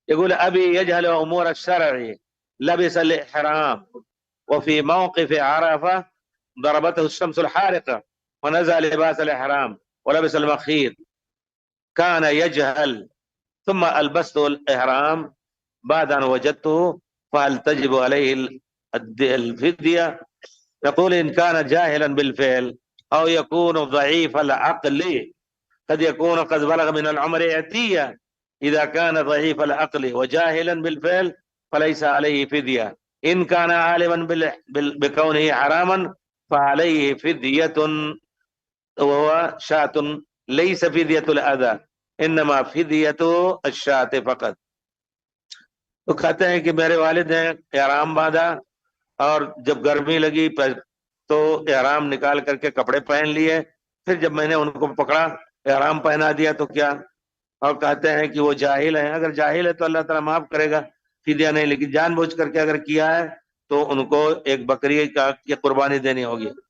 يقول أبي يجهل أمور الشرع لبس الإحرام وفي موقف عرفة ضربته الشمس الحارقة ونزع لباس الإحرام ولبس المخيط، كان يجهل ثم ألبسته الإحرام بعد أن وجدته، فهل تجب عليه الفدية؟ يقول إن كان جاهلا بالفعل أو يكون ضعيف العقل، قد يكون قد بلغ من العمر عتية، إذا كان ضعيف العقل وجاهلا بالفعل فليس عليه فدية. إن كان عالما بكونه حراما فعليه فدية، وهو شاة، ليس فدية الأذى، انما فدیت الشاة فقط. تو کہتے ہیں کہ میرے والد نے احرام باندھا اور جب گرمی لگی تو احرام نکال کر کے کپڑے پہن لیے، پھر جب میں نے ان کو پکڑا احرام پہنا دیا تو کیا؟ اور کہتے ہیں کہ وہ جاہل ہیں، اگر جاہل ہے تو اللہ تعالیٰ معاف کرے گا، فدیہ نہیں، لیکن جان بوجھ کر کے اگر کیا ہے تو ان کو ایک بکری کی قربانی دینی ہوگی۔